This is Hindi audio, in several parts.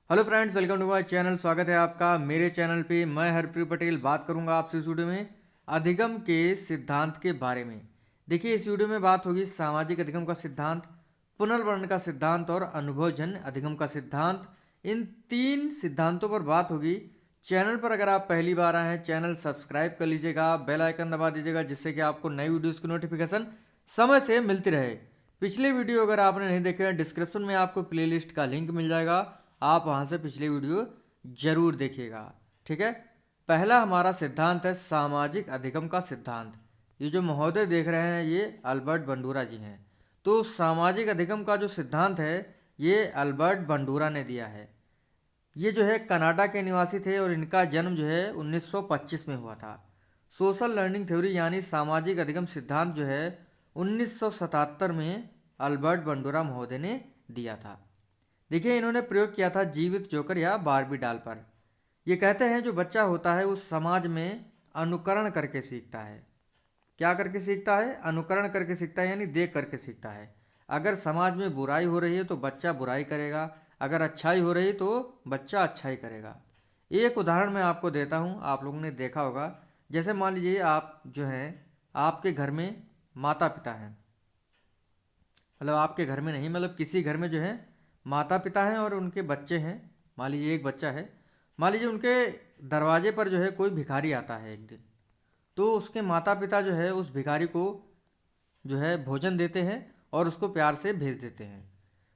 Hello friends, welcome to my channel. स्वागत है आपका मेरे चैनल पे। मैं हरप्रीत पटेल बात करूंगा आपसे इस वीडियो में अधिगम के सिद्धांत के बारे में। देखिए, इस वीडियो में बात होगी सामाजिक अधिगम का सिद्धांत, पुनर्वर्ण का सिद्धांत और अनुभवजन्य अधिगम का सिद्धांत। इन तीन सिद्धांतों पर बात होगी। चैनल पर अगर आप पहली बार आए हैं, चैनल सब्सक्राइब कर लीजिएगा, बेल आइकन दबा दीजिएगा, जिससे कि आपको नई वीडियोज़ की नोटिफिकेशन समय से मिलती रहे। पिछले वीडियो अगर आपने नहीं देखे हैं, डिस्क्रिप्शन में आपको प्लेलिस्ट का लिंक मिल जाएगा, आप वहां से पिछले वीडियो जरूर देखिएगा। ठीक है। पहला हमारा सिद्धांत है सामाजिक अधिगम का सिद्धांत। ये जो महोदय देख रहे हैं ये अल्बर्ट बंडूरा जी हैं। तो सामाजिक अधिगम का जो सिद्धांत है ये अल्बर्ट बंडूरा ने दिया है। ये जो है कनाडा के निवासी थे और इनका जन्म जो है 1925 में हुआ था। सोशल लर्निंग थ्योरी यानी सामाजिक अधिगम सिद्धांत जो है 1977 में अल्बर्ट बंडूरा महोदय ने दिया था। देखिए, इन्होंने प्रयोग किया था जीवित जोकर या बारबी डॉल पर। ये कहते हैं जो बच्चा होता है उस समाज में अनुकरण करके सीखता है। क्या करके सीखता है? अनुकरण करके सीखता है, यानी देख करके सीखता है। अगर समाज में बुराई हो रही है तो बच्चा बुराई करेगा, अगर अच्छाई हो रही तो बच्चा अच्छाई करेगा। एक उदाहरण मैं आपको देता हूँ, आप लोगों ने देखा होगा। जैसे मान लीजिए आप जो हैं, आपके घर में माता पिता हैं, मतलब आपके घर में नहीं, मतलब किसी घर में जो है माता पिता हैं और उनके बच्चे हैं। मान लीजिए एक बच्चा है, मान लीजिए उनके दरवाजे पर जो है कोई भिखारी आता है एक दिन। तो उसके माता पिता जो है उस भिखारी को जो है भोजन देते हैं और उसको प्यार से भेज देते हैं।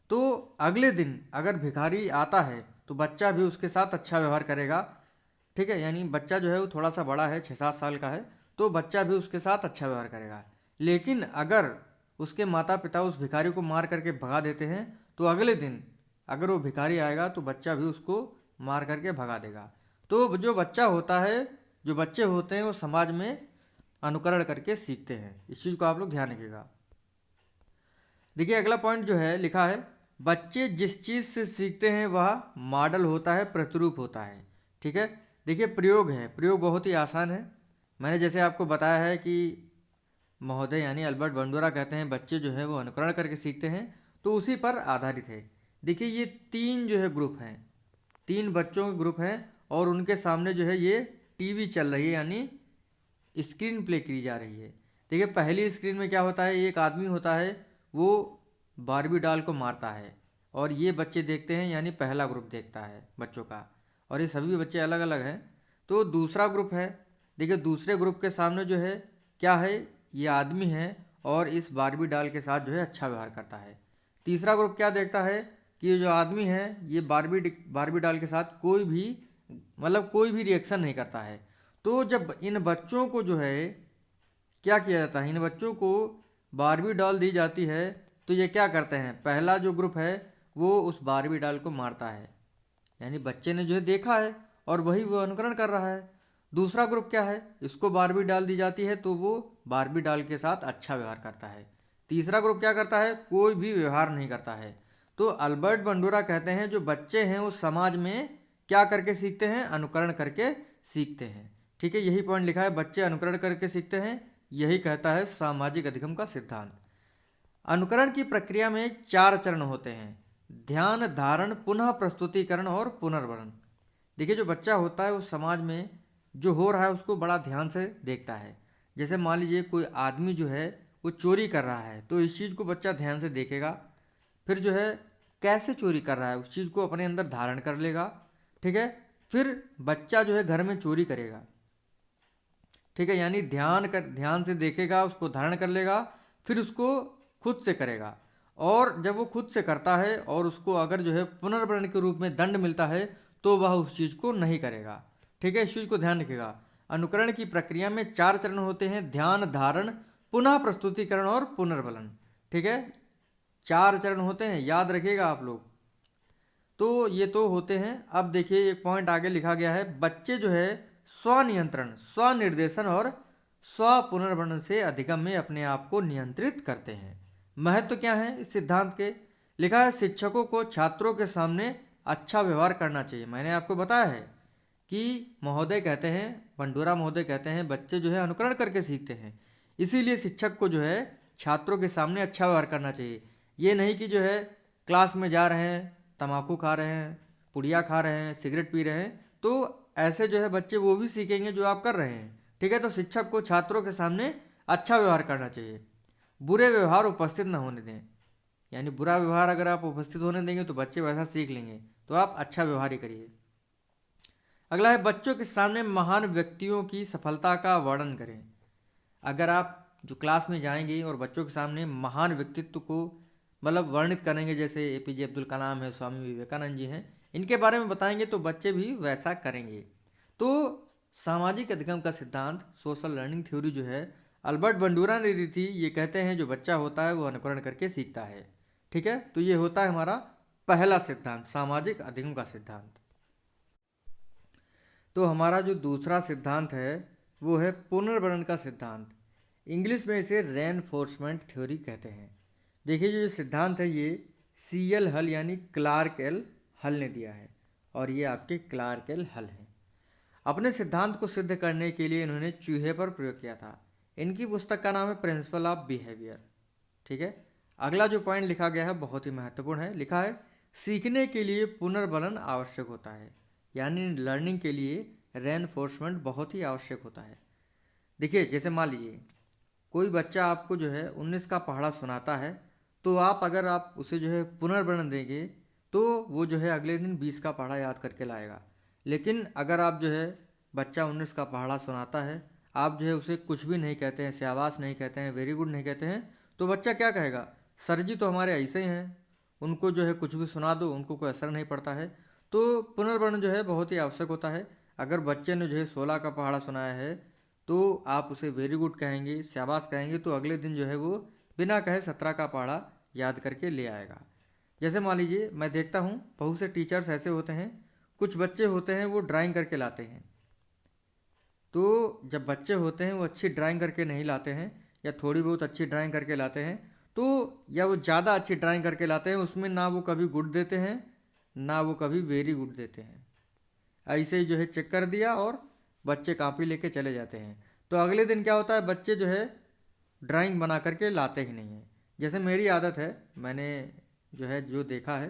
तो अगले दिन अगर भिखारी आता है तो बच्चा भी उसके साथ अच्छा व्यवहार करेगा। ठीक है, यानी बच्चा जो है वो थोड़ा सा बड़ा है, 6-7 साल का है, तो बच्चा भी उसके साथ अच्छा व्यवहार करेगा। लेकिन अगर उसके माता पिता उस भिखारी को मार करके भगा देते हैं तो अगले दिन अगर वो भिखारी आएगा तो बच्चा भी उसको मार करके भगा देगा। तो जो बच्चा होता है, जो बच्चे होते हैं वो समाज में अनुकरण करके सीखते हैं। इस चीज़ को आप लोग ध्यान रखिएगा। देखिए, अगला पॉइंट जो है लिखा है, बच्चे जिस चीज़ से सीखते हैं वह मॉडल होता है, प्रतिरूप होता है। ठीक है। देखिए, प्रयोग है, प्रयोग बहुत ही आसान है। मैंने जैसे आपको बताया है कि महोदय यानी अल्बर्ट बंडूरा कहते हैं बच्चे जो है वो अनुकरण करके सीखते हैं, तो उसी पर आधारित है। देखिए, ये तीन जो है ग्रुप हैं, तीन बच्चों के ग्रुप हैं और उनके सामने जो है ये टीवी चल रही है, यानी स्क्रीन प्ले की जा रही है। देखिए, पहली स्क्रीन में क्या होता है, एक आदमी होता है, वो बारबी डॉल को मारता है और ये बच्चे देखते हैं, यानी पहला ग्रुप देखता है बच्चों का। और ये सभी बच्चे अलग अलग हैं। तो दूसरा ग्रुप है, देखिए दूसरे ग्रुप के सामने जो है क्या है, ये आदमी है और इस बारबी डॉल के साथ जो है अच्छा व्यवहार करता है। तीसरा ग्रुप क्या देखता है कि ये जो आदमी है ये बारबी डॉल के साथ कोई भी, मतलब कोई भी रिएक्शन नहीं करता है। तो जब इन बच्चों को जो है क्या किया जाता है, इन बच्चों को बारबी डॉल दी जाती है, तो ये क्या करते हैं, पहला जो ग्रुप है वो उस बारबी डॉल को मारता है, यानी बच्चे ने जो है देखा है और वही वो अनुकरण कर रहा है। दूसरा ग्रुप क्या है, इसको बारबी डॉल दी जाती है तो वो बारबी डॉल के साथ अच्छा व्यवहार करता है। तीसरा ग्रुप क्या करता है, कोई भी व्यवहार नहीं करता है। तो अल्बर्ट बंडूरा कहते हैं जो बच्चे हैं वो समाज में क्या करके सीखते हैं, अनुकरण करके सीखते हैं। ठीक है, यही पॉइंट लिखा है, बच्चे अनुकरण करके सीखते हैं, यही कहता है सामाजिक अधिगम का सिद्धांत। अनुकरण की प्रक्रिया में 4 चरण होते हैं, ध्यान, धारण, पुनः प्रस्तुतिकरण और पुनर्वर्ण। देखिए, जो बच्चा होता है उस समाज में जो हो रहा है उसको बड़ा ध्यान से देखता है। जैसे मान लीजिए कोई आदमी जो है वो चोरी कर रहा है, तो इस चीज़ को बच्चा ध्यान से देखेगा, फिर जो है कैसे चोरी कर रहा है उस चीज़ को अपने अंदर धारण कर लेगा। ठीक है, फिर बच्चा जो है घर में चोरी करेगा। ठीक है, यानी ध्यान से देखेगा, उसको धारण कर लेगा, फिर उसको खुद से करेगा। और जब वो खुद से करता है और उसको अगर जो है पुनर्वर्ण के रूप में दंड मिलता है तो वह उस चीज़ को नहीं करेगा। ठीक है, इस चीज़ को ध्यान रखिएगा। अनुकरण की प्रक्रिया में 4 चरण होते हैं, ध्यान, धारण, पुनः प्रस्तुतिकरण और पुनर्वलन। ठीक है, 4 चरण होते हैं, याद रखिएगा आप लोग। तो ये तो होते हैं। अब देखिए, एक पॉइंट आगे लिखा गया है, बच्चे जो है स्वनियंत्रण, स्वनिर्देशन और स्व पुनर्वर्ण से अधिगम में अपने आप को नियंत्रित करते हैं। महत्व क्या है इस सिद्धांत के? लिखा है, शिक्षकों को छात्रों के सामने अच्छा व्यवहार करना चाहिए। मैंने आपको बताया है कि महोदय कहते हैं, बंडूरा महोदय कहते हैं बच्चे जो है अनुकरण करके सीखते हैं, इसीलिए शिक्षक को जो है छात्रों के सामने अच्छा व्यवहार करना चाहिए। ये नहीं कि जो है क्लास में जा रहे हैं, तम्बाकू खा रहे हैं, पुड़िया खा रहे हैं, सिगरेट पी रहे हैं, तो ऐसे जो है बच्चे वो भी सीखेंगे जो आप कर रहे हैं। ठीक है, तो शिक्षक को छात्रों के सामने अच्छा व्यवहार करना चाहिए, बुरे व्यवहार उपस्थित न होने दें। यानी बुरा व्यवहार अगर आप उपस्थित होने देंगे तो बच्चे वैसा सीख लेंगे, तो आप अच्छा व्यवहार ही करिए। अगला है बच्चों के सामने महान व्यक्तियों की सफलता का वर्णन करें। अगर आप जो क्लास में जाएंगे और बच्चों के सामने महान व्यक्तित्व को मतलब वर्णित करेंगे, जैसे एपीजे अब्दुल कलाम है, स्वामी विवेकानंद जी हैं, इनके बारे में बताएंगे तो बच्चे भी वैसा करेंगे। तो सामाजिक अधिगम का सिद्धांत, सोशल लर्निंग थ्योरी जो है अल्बर्ट बंडूरा ने दी थी। ये कहते हैं जो बच्चा होता है वो अनुकरण करके सीखता है। ठीक है, तो ये होता है हमारा पहला सिद्धांत, सामाजिक अधिगम का सिद्धांत। तो हमारा जो दूसरा सिद्धांत है वो है पुनर्वर्ण का सिद्धांत। इंग्लिश में इसे रेनफोर्समेंट थ्योरी कहते हैं। देखिए जो सिद्धांत है ये CL हल यानी क्लार्क एल हल ने दिया है, और ये आपके क्लार्क एल हल हैं। अपने सिद्धांत को सिद्ध करने के लिए इन्होंने चूहे पर प्रयोग किया था। इनकी पुस्तक का नाम है प्रिंसिपल ऑफ बिहेवियर। ठीक है, अगला जो पॉइंट लिखा गया है बहुत ही महत्वपूर्ण है। लिखा है सीखने के लिए पुनर्वलन आवश्यक होता है, यानी लर्निंग के लिए रेनफोर्समेंट बहुत ही आवश्यक होता है। देखिए जैसे मान लीजिए कोई बच्चा आपको जो है 19 का पहाड़ा सुनाता है, तो आप अगर आप उसे जो है पुनर्वर्ण देंगे तो वो जो है अगले दिन 20 का पहाड़ा याद करके लाएगा। लेकिन अगर आप जो है बच्चा 19 का पहाड़ा सुनाता है, आप जो है उसे कुछ भी नहीं कहते हैं, शाबाश नहीं कहते हैं, वेरी गुड नहीं कहते हैं, तो बच्चा क्या कहेगा, सर जी तो हमारे ऐसे ही हैं, उनको जो है कुछ भी सुना दो उनको कोई असर नहीं पड़ता है। तो पुनर्वर्ण जो है बहुत ही आवश्यक होता है। अगर बच्चे ने जो है 16 का पहाड़ा सुनाया है तो आप उसे वेरी गुड कहेंगे, शाबाश कहेंगे, तो अगले दिन जो है वो बिना कहे 17 का पहाड़ा याद करके ले आएगा। जैसे मान लीजिए मैं देखता हूँ बहुत से टीचर्स ऐसे होते हैं, कुछ बच्चे होते हैं वो ड्राइंग करके लाते हैं, तो जब बच्चे होते हैं वो अच्छी ड्राइंग करके नहीं लाते हैं, या थोड़ी बहुत अच्छी ड्राइंग करके लाते हैं, तो या वो ज़्यादा अच्छी ड्राइंग करके लाते हैं, उसमें ना वो कभी गुड देते हैं ना वो कभी वेरी गुड देते हैं। ऐसे ही जो है चेक कर दिया और बच्चे कापी लेके चले जाते हैं। तो अगले दिन क्या होता है, बच्चे जो है ड्राइंग बना करके लाते ही नहीं हैं। जैसे मेरी आदत है, मैंने जो है जो देखा है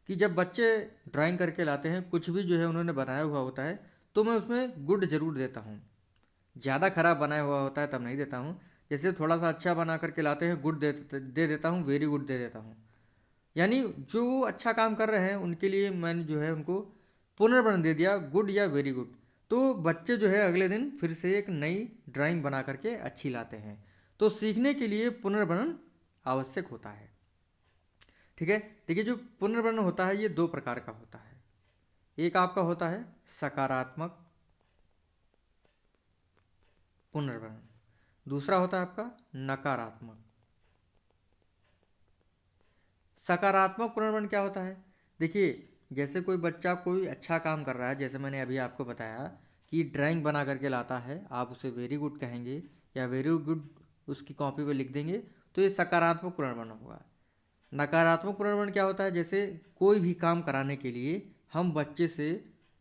कि जब बच्चे ड्राइंग करके लाते हैं, कुछ भी जो है उन्होंने बनाया हुआ होता है, तो मैं उसमें गुड जरूर देता हूँ। ज़्यादा खराब बनाया हुआ होता है तब नहीं देता हूँ। जैसे थोड़ा सा अच्छा बना करके लाते हैं, गुड दे देता हूँ, वेरी गुड दे देता हूँ। यानी जो अच्छा काम कर रहे हैं उनके लिए मैंने जो है उनको पुनर्वर्ण दे दिया, गुड या वेरी गुड। तो बच्चे जो है अगले दिन फिर से एक नई ड्राइंग बना करके अच्छी लाते हैं। तो सीखने के लिए पुनर्वर्ण आवश्यक होता है। ठीक है, देखिए जो पुनर्वर्ण होता है ये 2 प्रकार का होता है। एक आपका होता है सकारात्मक पुनर्वर्ण, दूसरा होता है आपका नकारात्मक। सकारात्मक पुनर्वर्ण क्या होता है, देखिए जैसे कोई बच्चा कोई अच्छा काम कर रहा है, जैसे मैंने अभी आपको बताया कि ड्राइंग बना करके लाता है, आप उसे वेरी गुड कहेंगे या वेरी गुड उसकी कॉपी पे लिख देंगे, तो ये सकारात्मक पुनर्वर्ण होगा। नकारात्मक पुनर्वर्ण क्या होता है, जैसे कोई भी काम कराने के लिए हम बच्चे से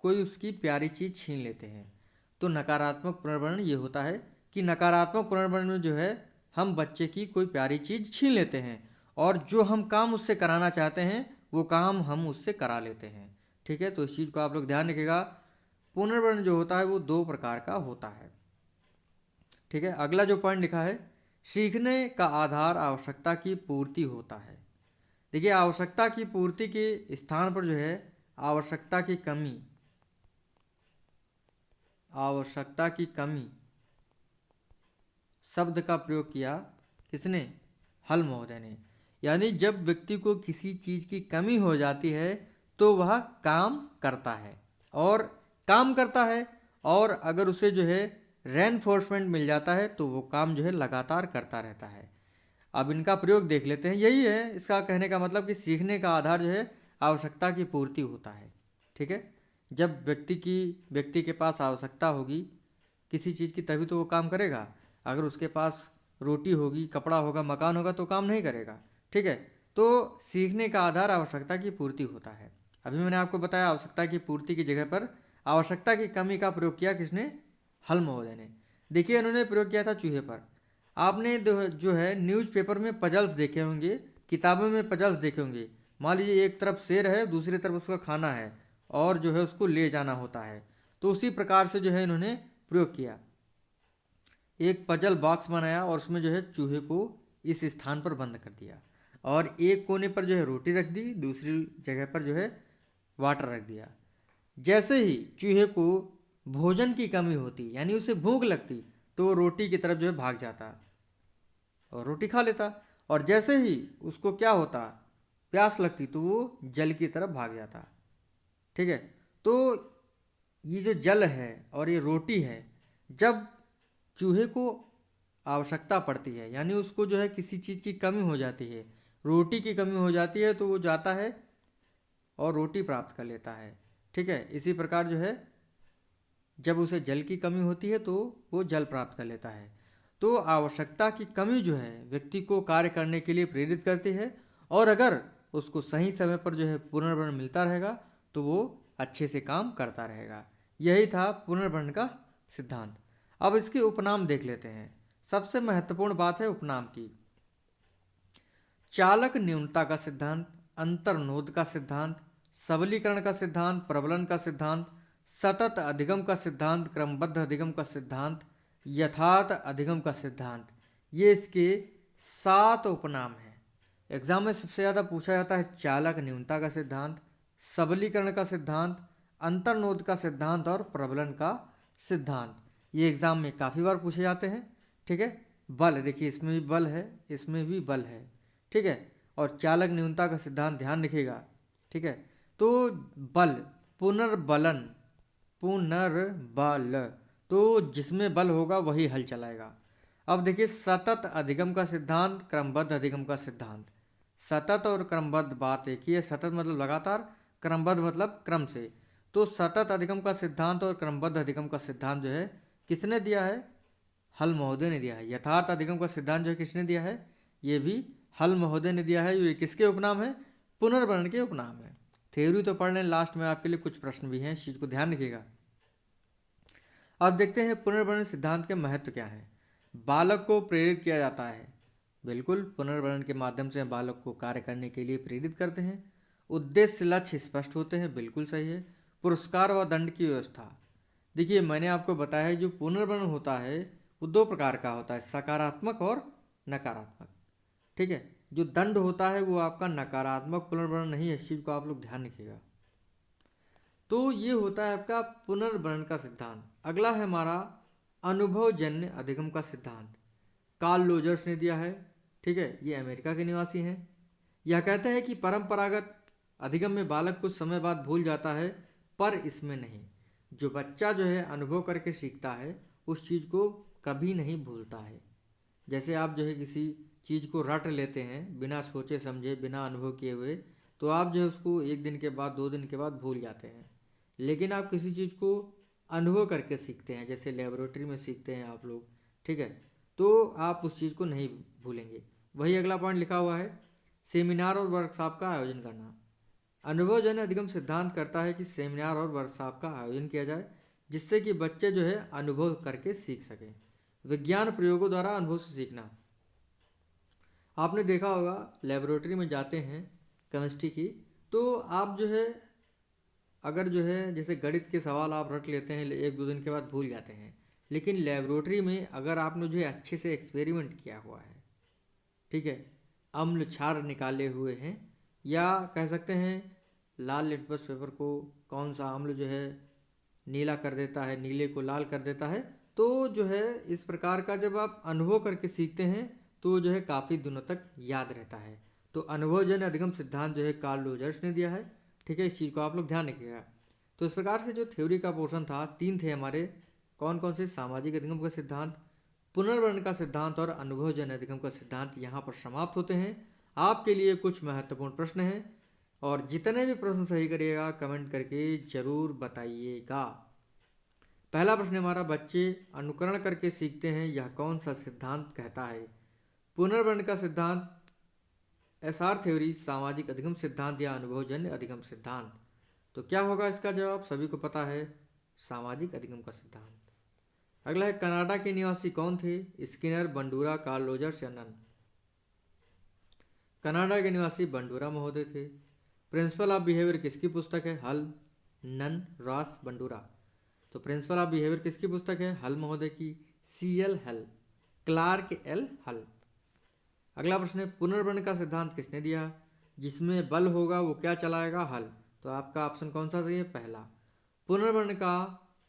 कोई उसकी प्यारी चीज़ छीन लेते हैं, तो नकारात्मक पुनर्वर्ण ये होता है कि नकारात्मक पुनर्वर्ण में जो है हम बच्चे की कोई प्यारी चीज़ छीन लेते हैं और जो हम काम उससे कराना चाहते हैं वो काम हम उससे करा लेते हैं। ठीक है, तो इस चीज़ को आप लोग ध्यान रखिएगा। पुनर्वर्ण जो होता है वो 2 प्रकार का होता है। ठीक है, अगला जो पॉइंट लिखा है सीखने का आधार आवश्यकता की पूर्ति होता है। देखिए आवश्यकता की पूर्ति के स्थान पर जो है आवश्यकता की कमी, आवश्यकता की कमी शब्द का प्रयोग किया, किसने, हल महोदय ने। यानी जब व्यक्ति को किसी चीज़ की कमी हो जाती है तो वह काम करता है, और काम करता है, और अगर उसे जो है रेनफोर्समेंट मिल जाता है तो वो काम जो है लगातार करता रहता है। अब इनका प्रयोग देख लेते हैं। यही है इसका कहने का मतलब कि सीखने का आधार जो है आवश्यकता की पूर्ति होता है। ठीक है, जब व्यक्ति के पास आवश्यकता होगी किसी चीज़ की तभी तो वो काम करेगा। अगर उसके पास रोटी होगी, कपड़ा होगा, मकान होगा तो काम नहीं करेगा। ठीक है, तो सीखने का आधार आवश्यकता की पूर्ति होता है। अभी मैंने आपको बताया आवश्यकता की पूर्ति की जगह पर आवश्यकता की कमी का प्रयोग किया, किसने, हल महोदय ने। देखिए इन्होंने प्रयोग किया था चूहे पर। आपने जो है न्यूज़पेपर में पजल्स देखे होंगे, किताबों में पजल्स देखे होंगे। मान लीजिए एक तरफ शेर है, दूसरी तरफ उसका खाना है, और जो है उसको ले जाना होता है। तो उसी प्रकार से जो है इन्होंने प्रयोग किया। एक पजल बॉक्स बनाया और उसमें जो है चूहे को इस स्थान पर बंद कर दिया और एक कोने पर जो है रोटी रख दी, दूसरी जगह पर जो है वाटर रख दिया। जैसे ही चूहे को भोजन की कमी होती यानी उसे भूख लगती तो वो रोटी की तरफ जो है भाग जाता और रोटी खा लेता, और जैसे ही उसको क्या होता, प्यास लगती तो वो जल की तरफ भाग जाता। ठीक है। तो ये जो जल है और ये रोटी है, जब चूहे को आवश्यकता पड़ती है यानी उसको जो है किसी चीज़ की कमी हो जाती है, रोटी की कमी हो जाती है, तो वो जाता है और रोटी प्राप्त कर लेता है। ठीक है। इसी प्रकार जो है जब उसे जल की कमी होती है तो वो जल प्राप्त कर लेता है। तो आवश्यकता की कमी जो है व्यक्ति को कार्य करने के लिए प्रेरित करती है, और अगर उसको सही समय पर जो है पुनर्भरण मिलता रहेगा तो वो अच्छे से काम करता रहेगा। यही था पुनर्भरण का सिद्धांत। अब इसके उपनाम देख लेते हैं। सबसे महत्वपूर्ण बात है उपनाम की। चालक न्यूनता का सिद्धांत, अंतर्नोद का सिद्धांत, सबलीकरण का सिद्धांत, प्रबलन का सिद्धांत, सतत अधिगम का सिद्धांत, क्रमबद्ध अधिगम का सिद्धांत, यथार्थ अधिगम का सिद्धांत, ये इसके 7 उपनाम हैं। एग्जाम में सबसे ज़्यादा पूछा जाता है चालक न्यूनता का सिद्धांत, सबलीकरण का सिद्धांत, अंतर्नोद का सिद्धांत और प्रबलन का सिद्धांत। ये एग्जाम में काफ़ी बार पूछे जाते हैं। ठीक है। बल, देखिए इसमें भी बल है, इसमें भी बल है। ठीक है। और चालक न्यूनता का सिद्धांत ध्यान रखिएगा। ठीक है। तो बल, पुनर्बलन, पुनर्बल, तो जिसमें बल होगा वही हल चलाएगा। अब देखिए सतत अधिगम का सिद्धांत, क्रमबद्ध अधिगम का सिद्धांत। सतत और क्रमबद्ध बात एक ही है। सतत मतलब लगातार, क्रमबद्ध मतलब क्रम से। तो सतत अधिगम का सिद्धांत और क्रमबद्ध अधिगम का सिद्धांत जो है किसने दिया है? हल महोदय ने दिया है। यथार्थ अधिगम का सिद्धांत जो है किसने दिया है? ये भी हल महोदय ने दिया है। ये किसके उपनाम है? पुनर्वर्ण के उपनाम है। थ्योरी तो पढ़ लें, लास्ट में आपके लिए कुछ प्रश्न भी हैं, इस चीज़ को ध्यान रखिएगा। अब देखते हैं पुनर्वर्ण सिद्धांत के महत्व क्या है। बालक को प्रेरित किया जाता है। बिल्कुल, पुनर्वर्ण के माध्यम से बालक को कार्य करने के लिए प्रेरित करते हैं। उद्देश्य लक्ष्य स्पष्ट होते हैं। बिल्कुल सही है। पुरस्कार व दंड की व्यवस्था। देखिए मैंने आपको बताया है जो पुनर्वर्ण होता है वो 2 प्रकार का होता है, सकारात्मक और नकारात्मक। ठीक है। जो दंड होता है वो आपका नकारात्मक पुनर्वर्ण नहीं है, इस चीज़ को आप लोग ध्यान रखिएगा। तो ये होता है आपका पुनर्वर्ण का सिद्धांत। अगला है हमारा अनुभवजन्य अधिगम का सिद्धांत। कार्ल लोजर्स ने दिया है। ठीक है। ये अमेरिका के निवासी हैं। यह कहते हैं कि परंपरागत अधिगम में बालक कुछ समय बाद भूल जाता है, पर इसमें नहीं। जो बच्चा जो है अनुभव करके सीखता है उस चीज़ को कभी नहीं भूलता है। जैसे आप जो है किसी चीज़ को रट लेते हैं बिना सोचे समझे, बिना अनुभव किए हुए, तो आप जो है उसको 1 दिन के बाद 2 दिन के बाद भूल जाते हैं। लेकिन आप किसी चीज़ को अनुभव करके सीखते हैं, जैसे लेबोरेटरी में सीखते हैं आप लोग। ठीक है। तो आप उस चीज़ को नहीं भूलेंगे। वही अगला पॉइंट लिखा हुआ है, सेमिनार और वर्कशॉप का आयोजन करना। अनुभवजन्य अधिगम सिद्धांत करता है कि सेमिनार और वर्कशॉप का आयोजन किया जाए जिससे कि बच्चे जो है अनुभव करके सीख सकें। विज्ञान प्रयोगों द्वारा अनुभव से सीखना। आपने देखा होगा लेबोरेटरी में जाते हैं केमिस्ट्री की, तो आप जो है अगर जो है जैसे गणित के सवाल आप रट लेते हैं 1-2 दिन के बाद भूल जाते हैं, लेकिन लेबोरेटरी में अगर आपने जो है अच्छे से एक्सपेरिमेंट किया हुआ है, ठीक है, अम्ल क्षार निकाले हुए हैं, या कह सकते हैं लाल लिटमस पेपर को कौन सा अम्ल जो है नीला कर देता है, नीले को लाल कर देता है, तो जो है इस प्रकार का जब आप अनुभव करके सीखते हैं तो जो है काफ़ी दिनों तक याद रहता है। तो अनुभवजन्य अधिगम सिद्धांत जो है कार्ल लोजर्स ने दिया है। ठीक है। इस चीज़ को आप लोग ध्यान रखिएगा। तो इस प्रकार से जो थ्योरी का पोर्शन था 3 थे हमारे। कौन कौन से? सामाजिक अधिगम का सिद्धांत, पुनर्वर्ण का सिद्धांत और अनुभवजन्य अधिगम का सिद्धांत यहाँ पर समाप्त होते हैं। आपके लिए कुछ महत्वपूर्ण प्रश्न हैं और जितने भी प्रश्न सही करिएगा कमेंट करके जरूर बताइएगा। पहला प्रश्न हमारा, बच्चे अनुकरण करके सीखते हैं, यह कौन सा सिद्धांत कहता है? पुनर्वर्ण का सिद्धांत, एसआर थ्योरी, सामाजिक अधिगम सिद्धांत या अनुभवजन्य अधिगम सिद्धांत? तो क्या होगा इसका जवाब? सभी को पता है, सामाजिक अधिगम का सिद्धांत। अगला है, कनाडा के निवासी कौन थे? स्किनर, बंडूरा, कार्ल लोजर्स या नन? कनाडा के निवासी बंडूरा महोदय थे। प्रिंसिपल ऑफ बिहेवियर किसकी पुस्तक है? हल। नन रॉस बंडूरा। तो प्रिंसिपल ऑफ बिहेवियर किसकी पुस्तक है? हल महोदय की, CL हल, क्लार्क L हल। अगला प्रश्न है पुनर्वर्ण का सिद्धांत किसने दिया? जिसमें बल होगा वो क्या चलाएगा? हल। तो आपका ऑप्शन कौन सा सही है? पहला। पुनर्वर्ण का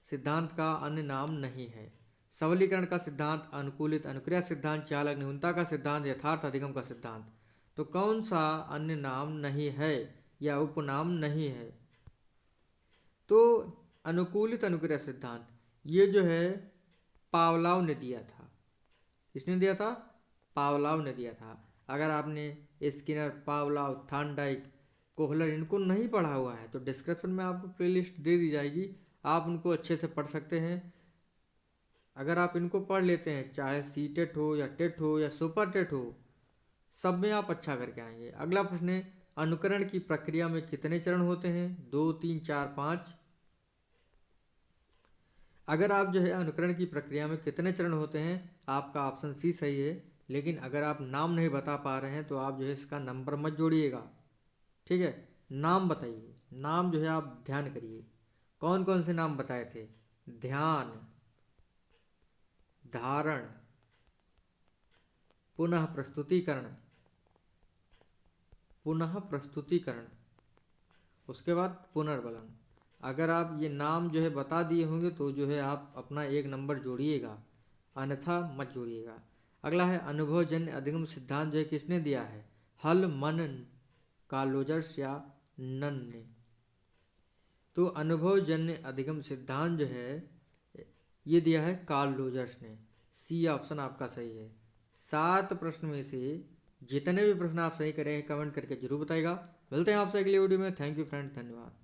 सिद्धांत का अन्य नाम नहीं है। सबलीकरण का सिद्धांत, अनुकूलित अनुक्रिया सिद्धांत, चालक न्यूनता का सिद्धांत, यथार्थ अधिगम का सिद्धांत। तो कौन सा अन्य नाम नहीं है या उपनाम नहीं है? तो अनुकूलित अनुक्रिया सिद्धांत ये जो है पावलाव ने दिया था। किसने दिया था? पावलाव ने दिया था। अगर आपने स्किनर, पावलाव, थॉर्नडाइक, कोहलर इनको नहीं पढ़ा हुआ है तो डिस्क्रिप्शन में आपको प्लेलिस्ट दे दी जाएगी, आप उनको अच्छे से पढ़ सकते हैं। अगर आप इनको पढ़ लेते हैं, चाहे सीटेट हो या टेट हो या सुपर टेट हो, सब में आप अच्छा करके आएंगे। अगला प्रश्न है अनुकरण की प्रक्रिया में कितने चरण होते हैं? 2, 3, 4, 5। अगर आप जो है अनुकरण की प्रक्रिया में कितने चरण होते हैं, आपका ऑप्शन सी सही है। लेकिन अगर आप नाम नहीं बता पा रहे हैं तो आप जो है इसका नंबर मत जोड़िएगा, ठीक है? नाम बताइए, नाम जो है आप ध्यान करिए। कौन कौन से नाम बताए थे? ध्यान, धारण, पुनः प्रस्तुतिकरण, पुनः प्रस्तुतिकरण, उसके बाद पुनर्बलन। अगर आप ये नाम जो है बता दिए होंगे तो जो है आप अपना एक नंबर जोड़िएगा, अन्यथा मत जोड़िएगा। अगला है अनुभवजन्य अधिगम सिद्धांत जो है किसने दिया है? हल, मनन, कालोजर्स या नन ने। तो अनुभवजन्य अधिगम सिद्धांत जो है ये दिया है कार्ल लोजर्स ने। सी ऑप्शन आपका सही है। 7 प्रश्न में से जितने भी प्रश्न आप सही करें कमेंट करके जरूर बताएगा। मिलते हैं आपसे अगली वीडियो में। थैंक यू फ्रेंड्स, धन्यवाद।